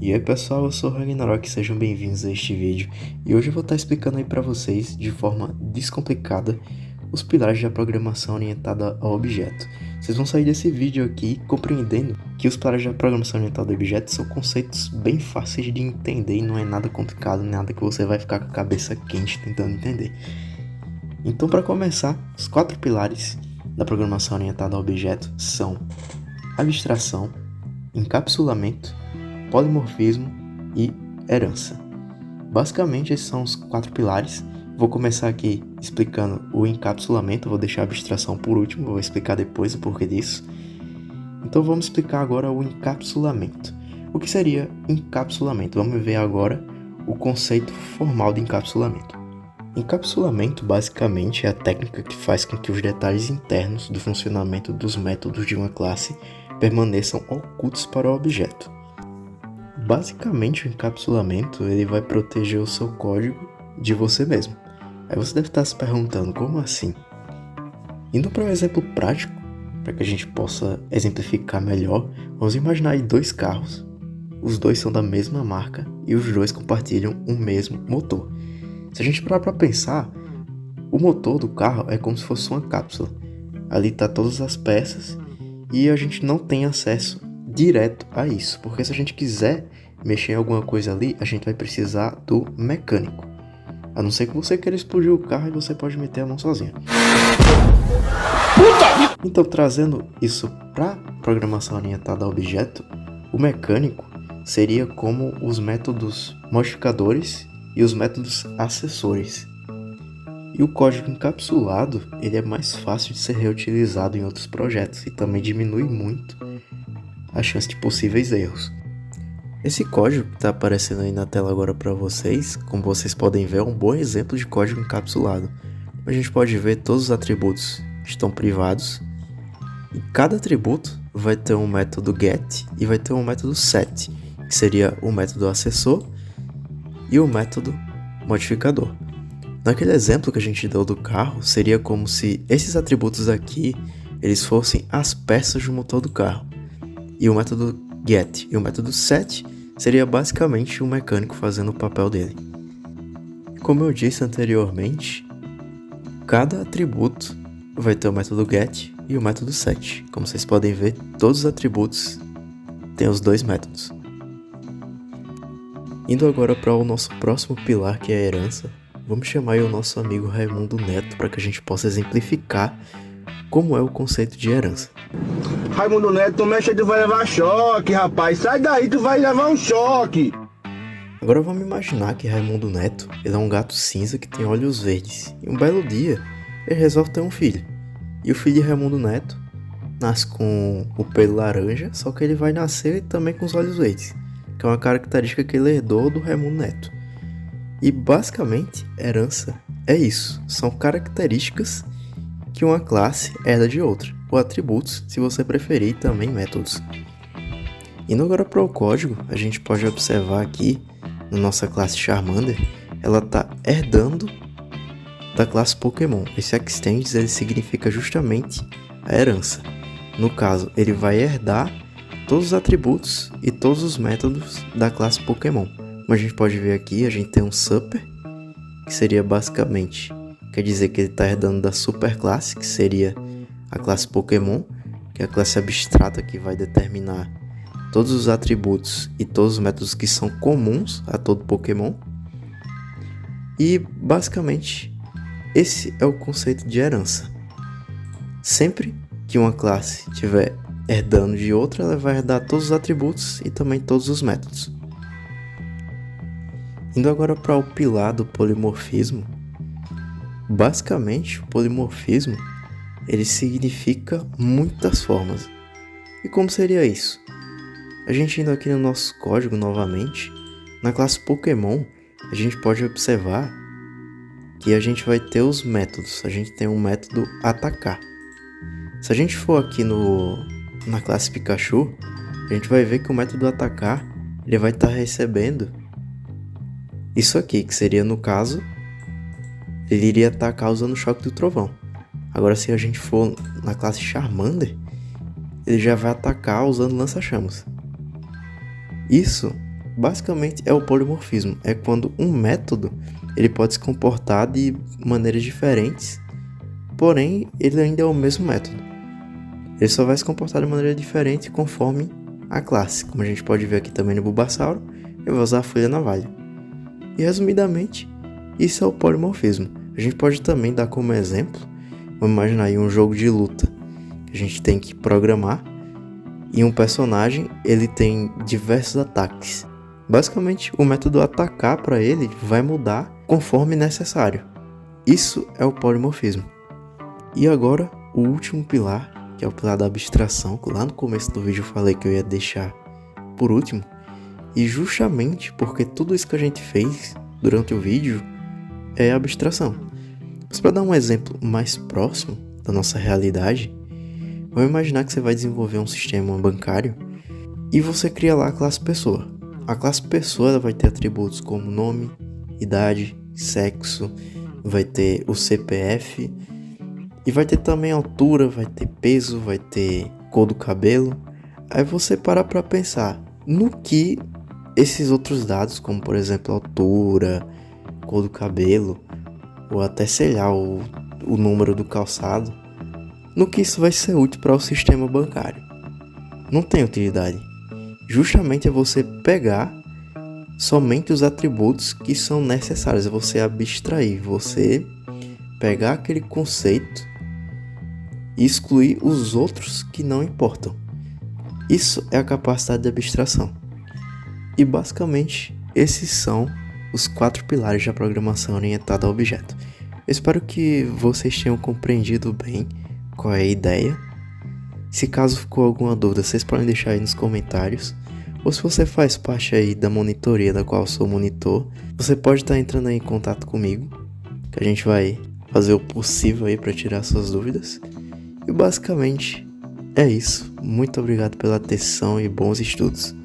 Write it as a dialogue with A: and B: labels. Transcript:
A: E aí pessoal, eu sou o Ragnarok, sejam bem-vindos a este vídeo e hoje eu vou estar explicando aí para vocês de forma descomplicada os pilares da programação orientada a objeto. Vocês vão sair desse vídeo aqui compreendendo que os pilares da programação orientada a objeto são conceitos bem fáceis de entender e não é nada complicado, nada que você vai ficar com a cabeça quente tentando entender. Então, para começar, os 4 pilares da programação orientada a objeto são abstração, encapsulamento, polimorfismo e herança. Basicamente esses são os 4 pilares. Vou começar aqui explicando o encapsulamento, vou deixar a abstração por último, vou explicar depois o porquê disso. Então vamos explicar agora o encapsulamento. O que seria encapsulamento? Vamos ver agora o conceito formal de encapsulamento. Encapsulamento basicamente é a técnica que faz com que os detalhes internos do funcionamento dos métodos de uma classe permaneçam ocultos para o objeto. Basicamente o encapsulamento ele vai proteger o seu código de você mesmo. Aí você deve estar se perguntando, como assim? Indo para um exemplo prático, para que a gente possa exemplificar melhor, vamos imaginar aí 2 carros. Os 2 são da mesma marca e os 2 compartilham o mesmo motor. Se a gente parar para pensar, o motor do carro é como se fosse uma cápsula. Ali está todas as peças e a gente não tem acesso direto a isso, porque se a gente quiser mexer em alguma coisa ali, a gente vai precisar do mecânico. A não ser que você queira explodir o carro e você pode meter a mão sozinho. Então, trazendo isso para programação orientada a objeto, o mecânico seria como os métodos modificadores e os métodos acessores. E o código encapsulado ele é mais fácil de ser reutilizado em outros projetos e também diminui muito a chance de possíveis erros. Esse código que está aparecendo aí na tela agora para vocês, como vocês podem ver, é um bom exemplo de código encapsulado. A gente pode ver todos os atributos estão privados e cada atributo vai ter um método get e vai ter um método set, que seria o método acessor e o método modificador. Naquele exemplo que a gente deu do carro, seria como se esses atributos aqui eles fossem as peças do motor do carro. E o método get e o método set seria basicamente o mecânico fazendo o papel dele. Como eu disse anteriormente, cada atributo vai ter o método get e o método set. Como vocês podem ver, todos os atributos têm os 2 métodos. Indo agora para o nosso próximo pilar, que é a herança, vamos chamar aí o nosso amigo Raimundo Neto para que a gente possa exemplificar como é o conceito de herança.
B: Raimundo Neto, tu mexe, tu vai levar choque, rapaz. Sai daí, tu vai levar um choque.
A: Agora vamos imaginar que Raimundo Neto ele é um gato cinza que tem olhos verdes. E um belo dia, ele resolve ter um filho. E o filho de Raimundo Neto nasce com o pelo laranja, só que ele vai nascer também com os olhos verdes, que é uma característica que ele herdou do Raimundo Neto. E basicamente, herança é isso. São características que uma classe herda de outra, ou atributos, se você preferir, e também métodos. Indo agora para o código, a gente pode observar aqui, na nossa classe Charmander, ela está herdando da classe Pokémon. Esse extends ele significa justamente a herança. No caso, ele vai herdar todos os atributos e todos os métodos da classe Pokémon. Como a gente pode ver aqui, a gente tem um Super, que seria basicamente, quer dizer que ele está herdando da superclasse, que seria a classe Pokémon, que é a classe abstrata que vai determinar todos os atributos e todos os métodos que são comuns a todo Pokémon. E basicamente esse é o conceito de herança. Sempre que uma classe estiver herdando de outra, ela vai herdar todos os atributos e também todos os métodos. Indo agora para o pilar do polimorfismo, basicamente o polimorfismo ele significa muitas formas. E como seria isso? A gente indo aqui no nosso código novamente, na classe Pokémon, a gente pode observar que a gente vai ter os métodos. A gente tem um método atacar. Se a gente for aqui na classe Pikachu, a gente vai ver que o método atacar ele vai estar recebendo isso aqui, que seria no caso, ele iria atacar usando o choque do trovão. Agora se a gente for na classe Charmander, ele já vai atacar usando lança-chamas. Isso basicamente é o polimorfismo. É quando um método ele pode se comportar de maneiras diferentes, porém ele ainda é o mesmo método. Ele só vai se comportar de maneira diferente conforme a classe. Como a gente pode ver aqui também no Bulbasauro, eu vou usar a folha navalha. E resumidamente, isso é o polimorfismo. A gente pode também dar como exemplo, vamos imaginar aí um jogo de luta que a gente tem que programar e um personagem ele tem diversos ataques. Basicamente, o método atacar para ele vai mudar conforme necessário. Isso é o polimorfismo. E agora, o último pilar, que é o pilar da abstração, que lá no começo do vídeo eu falei que eu ia deixar por último, e justamente porque tudo isso que a gente fez durante o vídeo é abstração. Mas para dar um exemplo mais próximo da nossa realidade, vamos imaginar que você vai desenvolver um sistema bancário e você cria lá a classe pessoa. A classe pessoa ela vai ter atributos como nome, idade, sexo, vai ter o CPF e vai ter também altura, vai ter peso, vai ter cor do cabelo. Aí você para pra pensar no que esses outros dados, como por exemplo altura, cor do cabelo, ou até sei lá, o número do calçado, no que isso vai ser útil para o sistema bancário. Não tem utilidade. Justamente é você pegar somente os atributos que são necessários, é você abstrair, você pegar aquele conceito e excluir os outros que não importam. Isso é a capacidade de abstração. E basicamente esses são os 4 pilares da programação orientada a objeto. Eu espero que vocês tenham compreendido bem qual é a ideia. Se caso ficou alguma dúvida, vocês podem deixar aí nos comentários. Ou se você faz parte aí da monitoria da qual eu sou monitor, você pode estar entrando aí em contato comigo, que a gente vai fazer o possível aí para tirar suas dúvidas. E basicamente é isso. Muito obrigado pela atenção e bons estudos.